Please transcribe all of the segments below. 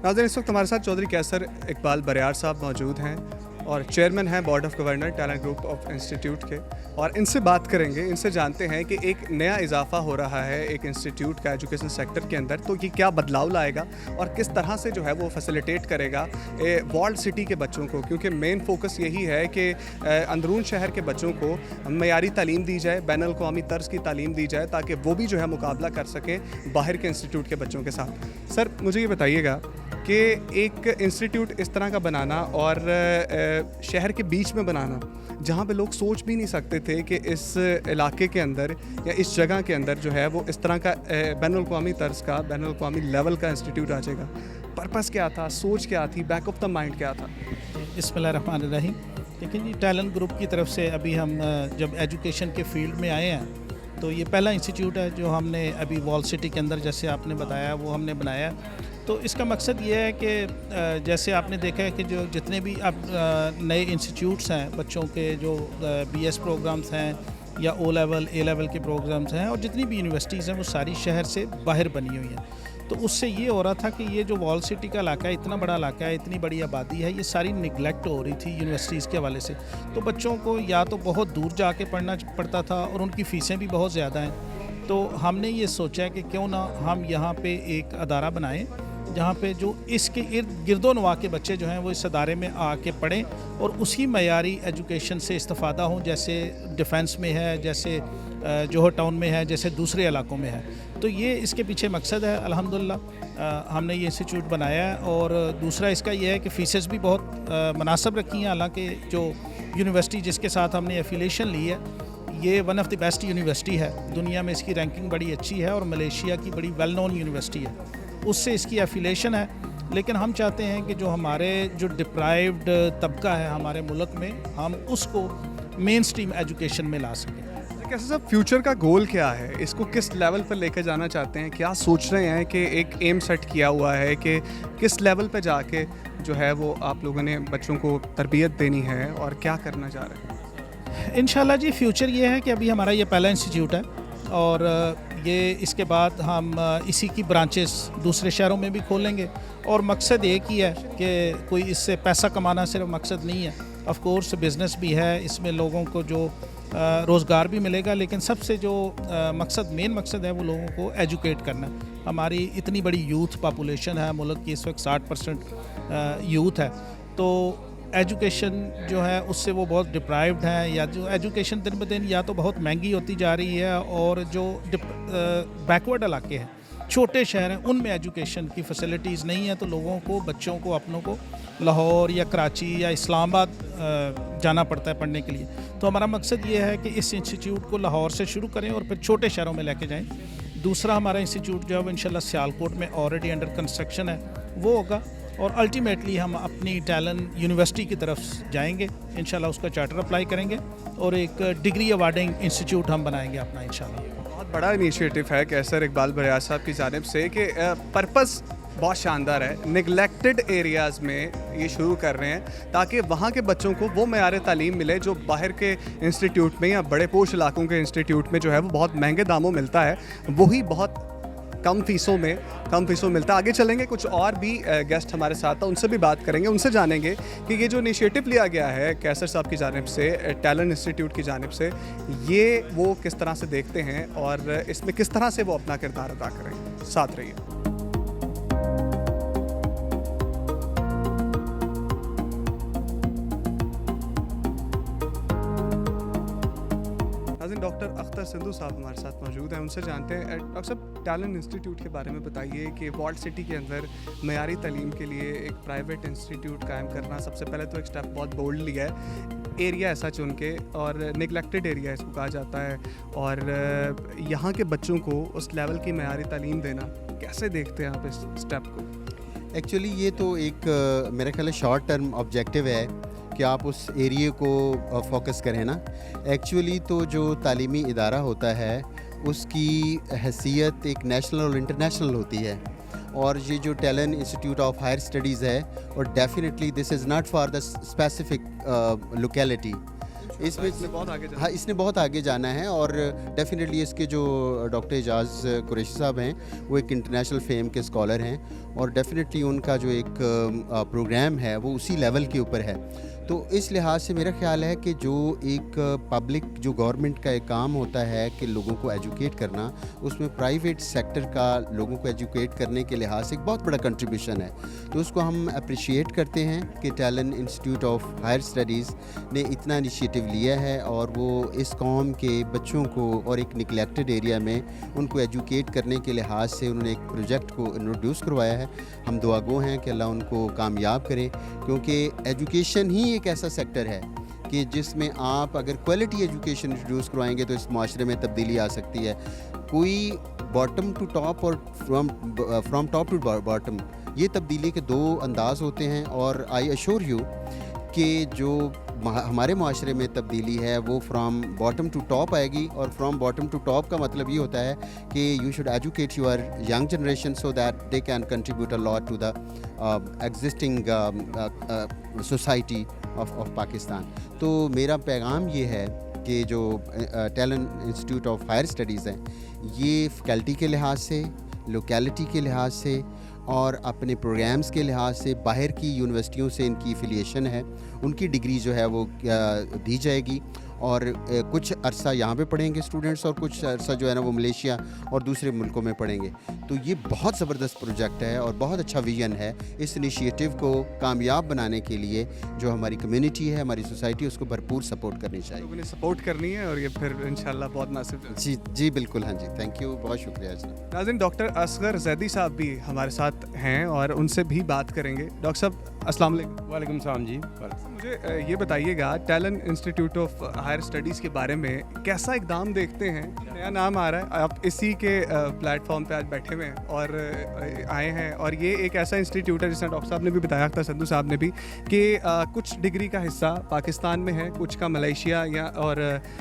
नाज़रीन, इस वक्त हमारे साथ चौधरी कैसर इकबाल बरियार साहब मौजूद हैं और चेयरमैन हैं board of governor talent group of institute के, और इनसे बात करेंगे, इनसे जानते हैं कि एक नया इजाफा हो रहा है एक इंस्टीट्यूट का एजुकेशन सेक्टर के अंदर, तो ये क्या बदलाव लाएगा और किस तरह से जो है वो फैसिलिटेट करेगा वॉल्ड सिटी के बच्चों को, क्योंकि मेन फोकस यही है कि अंदरून शहर के बच्चों को मयारी तालीम दी जाए, बैनुल अक़वामी तर्ज की तालीम दी जाए, ताकि वो भी जो है मुकाबला कर सकें बाहर के इंस्टीट्यूट के बच्चों के साथ। सर, मुझे ये बताइएगा कि एक इंस्टीट्यूट इस तरह का बनाना और शहर के बीच में बनाना, जहाँ पे लोग सोच भी नहीं सकते थे कि इस इलाके के अंदर या इस जगह के अंदर जो है वो इस तरह का बैनुल अक़वामी तर्ज का, बैनुल अक़वामी लेवल का इंस्टीट्यूट आ जाएगा। पर्पस क्या था, सोच क्या थी, बैक ऑफ द माइंड क्या था? बिस्मिल्लाहिर्रहमानिर्रहीम। लेकिन ये टैलेंट ग्रुप की तरफ से अभी हम जब एजुकेशन के फील्ड में आए हैं, तो ये पहला इंस्टीट्यूट है जो हमने अभी वॉल सिटी के अंदर, जैसे आपने बताया, वो हमने बनाया। तो इसका मकसद ये है कि जैसे आपने देखा है कि जो जितने भी अब नए इंस्टीट्यूट्स हैं बच्चों के, जो बीएस प्रोग्राम्स हैं या ओ लेवल ए लेवल के प्रोग्राम्स हैं, और जितनी भी यूनिवर्सिटीज़ हैं वो सारी शहर से बाहर बनी हुई हैं। तो उससे ये हो रहा था कि ये जो वॉल सिटी का इलाका है, इतना बड़ा इलाका है, इतनी बड़ी आबादी है, ये सारी निगलेक्ट हो रही थी यूनिवर्सिटीज़ के हवाले से। तो बच्चों को या तो बहुत दूर जाके पढ़ना पड़ता था और उनकी फ़ीसें भी बहुत ज़्यादा हैं। तो हमने ये सोचा कि क्यों ना हम यहाँ पे एक अदारा बनाएं जहाँ पे जो इसके इर्द गिरदो नवा के बच्चे जो हैं वो इस अदारे में आके पढ़ें और उसी मयारी एजुकेशन से इस्तेफ़ादा हों, जैसे डिफेंस में है, जैसे जोहर टाउन में है, जैसे दूसरे इलाकों में है। तो ये इसके पीछे मकसद है। अल्हम्दुलिल्लाह हमने ये इंस्टीट्यूट बनाया है। और दूसरा इसका ये है कि फ़ीसेस भी बहुत मुनासिब रखी हैं। हालांकि जो यूनिवर्सिटी जिसके साथ हमने एफिलिएशन ली है, ये one of the best university है दुनिया में, इसकी रैंकिंग बड़ी अच्छी है और मलेशिया की बड़ी वेल नोन यूनिवर्सिटी है, उससे इसकी एफिलिएशन है। लेकिन हम चाहते हैं कि जो हमारे जो डिप्राइव्ड तबका है हमारे मुल्क में, हम उसको मेन स्ट्रीम एजुकेशन में ला सकें। कैसे सब फ्यूचर का गोल क्या है, इसको किस लेवल पर लेकर जाना चाहते हैं, क्या सोच रहे हैं कि एक एम सेट किया हुआ है कि किस लेवल पर जाके जो है वो आप लोगों ने बच्चों को तरबियत देनी है और क्या करना चाह रहे हैं? इंशाल्लाह जी, फ्यूचर ये है कि अभी हमारा ये पहला इंस्टीट्यूट है और ये इसके बाद हम इसी की ब्रांचेस दूसरे शहरों में भी खोलेंगे। और मकसद एक ही है कि कोई इससे पैसा कमाना सिर्फ मकसद नहीं है, ऑफ कोर्स बिज़नेस भी है, इसमें लोगों को जो रोज़गार भी मिलेगा, लेकिन सबसे जो मेन मकसद है वो लोगों को एजुकेट करना। हमारी इतनी बड़ी यूथ पॉपुलेशन है मुल्क की, इस वक्त 60% यूथ है। तो एजुकेशन जो है उससे वो बहुत डिप्राइव्ड हैं, या जो एजुकेशन दिन ब दिन या तो बहुत महंगी होती जा रही है, और जो बैकवर्ड इलाके हैं, छोटे शहर हैं, उनमें एजुकेशन की फैसिलिटीज़ नहीं है। तो लोगों को, बच्चों को, अपनों को लाहौर या कराची या इस्लामाबाद जाना पड़ता है पढ़ने के लिए। तो हमारा मकसद ये है कि इस इंस्टीट्यूट को लाहौर से शुरू करें और फिर छोटे शहरों में लेके जाएं। दूसरा हमारा इंस्टीट्यूट जो है वो इंशाल्लाह सियालकोट में ऑलरेडी अंडर कंस्ट्रक्शन है, वो होगा। और अल्टीमेटली हम अपनी टैलेंट यूनिवर्सिटी की तरफ जाएंगे, इंशाल्लाह उसका चार्टर अप्लाई करेंगे और एक डिग्री अवार्डिंग इंस्टीट्यूट हम बनाएंगे अपना इंशाल्लाह। बहुत बड़ा इनिशिएटिव है कैसर इकबाल बरियार साहब की जानिब से कि पर्पस बहुत शानदार है। निगलेक्टेड एरियाज़ में ये शुरू कर रहे हैं ताकि वहाँ के बच्चों को वो मयार तालीम मिले जो बाहर के इंस्टीट्यूट में या बड़े पोश इलाकों के इंस्टीट्यूट में जो है वो बहुत महंगे दामों मिलता है, वही बहुत कम फीसों में मिलता है। आगे चलेंगे, कुछ और भी गेस्ट हमारे साथ हैं, उनसे भी बात करेंगे, उनसे जानेंगे कि ये जो इनिशिएटिव लिया गया है कैसर साहब की जानिब से, टैलेंट इंस्टीट्यूट की जानिब से, ये वो किस तरह से देखते हैं और इसमें किस तरह से वो अपना किरदार अदा करेंगे। साथ रहिए। डॉक्टर अख्तर सिंधु साहब हमारे साथ मौजूद हैं, उनसे जानते हैं। डॉक्टर साहब, टैलेंट इंस्टीट्यूट के बारे में बताइए कि वॉल्ड सिटी के अंदर मयारी तालीम के लिए एक प्राइवेट इंस्टीट्यूट कायम करना, सबसे पहले तो एक स्टेप बहुत बोल्ड लिया है, एरिया ऐसा चुन के, और निगलेक्टेड एरिया इसको कहा जाता है, और यहाँ के बच्चों को उस लेवल की मयारी तालीम देना, कैसे देखते हैं आप इस स्टेप को? एक्चुअली ये तो एक मेरे ख्याल शॉर्ट टर्म ऑब्जेक्टिव है कि आप उस एरिया को फोकस करें ना। एक्चुअली तो जो तालीमी इदारा होता है उसकी हैसियत एक नेशनल और इंटरनेशनल होती है, और ये जो talent institute of higher studies है, और definitely this is not for the specific locality, اس میں بہت آگے ہاں اس نے بہت آگے جانا ہے، اور ڈیفینیٹلی اس کے جو ڈاکٹر اعجاز قریشی صاحب ہیں وہ ایک انٹرنیشنل فیم کے اسکالر ہیں، اور ڈیفینیٹلی ان کا جو ایک پروگرام ہے وہ اسی لیول کے اوپر ہے. تو اس لحاظ سے میرا خیال ہے کہ جو ایک پبلک جو گورنمنٹ کا ایک کام ہوتا ہے کہ لوگوں کو ایجوکیٹ کرنا، اس میں پرائیویٹ سیکٹر کا لوگوں کو ایجوکیٹ کرنے کے لحاظ سے ایک بہت بڑا کنٹریبیوشن ہے. تو اس کو ہم اپریشیٹ کرتے ہیں کہ Talent institute of higher Studies نے اتنا انیشیٹو لیا ہے، اور وہ اس قوم کے بچوں کو اور ایک نگلیکٹڈ ایریا میں ان کو ایجوکیٹ کرنے کے لحاظ سے انہوں نے ایک پروجیکٹ کو انٹروڈیوس کروایا ہے. ہم دعا گو ہیں کہ اللہ ان کو کامیاب کرے، کیونکہ ایجوکیشن ہی ایک ایسا سیکٹر ہے کہ جس میں آپ اگر کوالٹی ایجوکیشن انٹروڈیوس کروائیں گے تو اس معاشرے میں تبدیلی آ سکتی ہے. کوئی باٹم ٹو ٹاپ اور فرام ٹاپ ٹو باٹم، یہ تبدیلی کے دو انداز ہوتے ہیں، اور آئی ایشور یو کہ جو ہمارے معاشرے میں تبدیلی ہے وہ فرام باٹم ٹو ٹاپ آئے گی. اور فرام باٹم ٹو ٹاپ کا مطلب یہ ہوتا ہے کہ you should educate your young generation so that they can contribute a lot to the existing society of Pakistan. تو میرا پیغام یہ ہے کہ جو Talent institute of higher Studies ہیں، یہ فیکلٹی کے لحاظ سے، لوکیلٹی کے لحاظ سے، اور اپنے پروگرامز کے لحاظ سے باہر کی یونیورسٹیوں سے ان کی افیلیشن ہے. ان کی ڈگری جو ہے وہ دی جائے گی، اور کچھ عرصہ یہاں پہ پڑھیں گے اسٹوڈنٹس، اور کچھ عرصہ جو ہے نا وہ ملیشیا اور دوسرے ملکوں میں پڑھیں گے. تو یہ بہت زبردست پروجیکٹ ہے اور بہت اچھا ویژن ہے. اس انیشیٹو کو کامیاب بنانے کے لیے جو ہماری کمیونٹی ہے، ہماری سوسائٹی، اس کو بھرپور سپورٹ کرنی چاہیے. لوگوں نے سپورٹ کرنی ہے، اور یہ پھر انشاءاللہ بہت مناسب ہے. جی بالکل. ہاں جی، تھینک یو، بہت شکریہ جناب. ناظرین، ڈاکٹر اصغر زیدی صاحب بھی ہمارے ساتھ ہیں اور ان سے بھی بات کریں گے. ڈاکٹر صاحب السلام علیکم. وعلیکم السلام جی. مجھے یہ بتائیے گا talent institute of higher studies کے بارے میں کیسا اقدام دیکھتے ہیں؟ نیا نام آ رہا ہے، آپ اسی کے پلیٹ فارم پہ آج بیٹھے ہوئے ہیں اور آئے ہیں، اور یہ ایک ایسا انسٹیٹیوٹ ہے جس طرح ڈاکٹر صاحب نے بھی بتایا تھا، سندھو صاحب نے بھی، کہ کچھ ڈگری کا حصہ پاکستان میں ہے، کچھ کا ملیشیا یا اور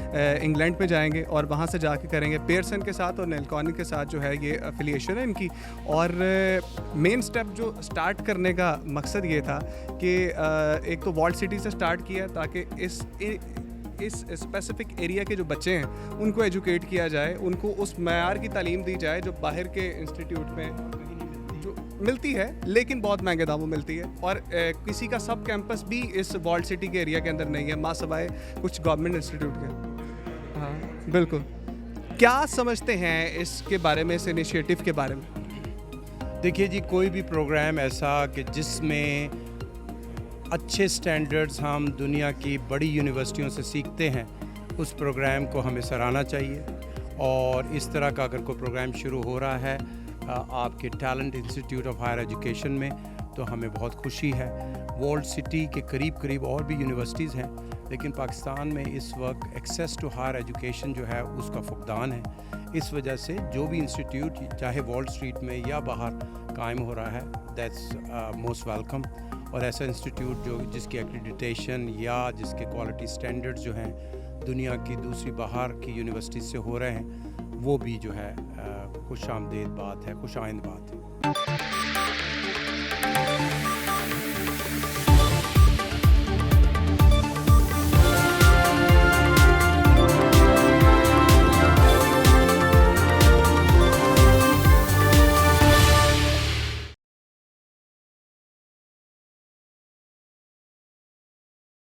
انگلینڈ میں جائیں گے اور وہاں سے جا کے کریں گے. پیئرسن کے ساتھ اور نیل کارنی کے ساتھ جو ہے یہ افیلیشن ہے ان کی. اور مین اسٹیپ جو اسٹارٹ کرنے کا مقصد یہ تھا کہ ایک تو والڈ سٹی سے اسٹارٹ کیا تاکہ اس اسپیسیفک ایریا کے جو بچے ہیں ان کو ایجوکیٹ کیا جائے، ان کو اس معیار کی تعلیم دی جائے جو باہر کے انسٹیٹیوٹ میں جو ملتی ہے، لیکن بہت مہنگے داموں ملتی ہے. اور کسی کا سب کیمپس بھی اس والڈ سٹی کے ایریا کے اندر نہیں ہے، ماں سوائے کچھ گورنمنٹ انسٹیٹیوٹ کے. ہاں بالکل. کیا سمجھتے ہیں اس کے بارے میں، اس انیشیٹو کے بارے میں؟ دیکھیے جی، کوئی بھی پروگرام ایسا کہ جس میں اچھے سٹینڈرڈز ہم دنیا کی بڑی یونیورسٹیوں سے سیکھتے ہیں، اس پروگرام کو ہمیں سراہنا چاہیے. اور اس طرح کا اگر کوئی پروگرام شروع ہو رہا ہے آپ کے Talent institute of Higher Education میں، تو ہمیں بہت خوشی ہے. والڈ سٹی کے قریب اور بھی یونیورسٹیز ہیں، لیکن پاکستان میں اس وقت ایکسیس ٹو ہائر ایجوکیشن جو ہے اس کا فقدان ہے. اس وجہ سے جو بھی انسٹیٹیوٹ چاہے والڈ اسٹریٹ میں یا باہر قائم ہو رہا ہے، دیٹس موسٹ ویلکم. اور ایسا انسٹیٹیوٹ جس کی ایکریڈیٹیشن یا جس کے کوالٹی سٹینڈرڈ جو ہیں دنیا کی دوسری باہر کی یونیورسٹیز سے ہو رہے ہیں، وہ بھی جو ہے خوش آمدید بات ہے، خوش آئند بات ہے.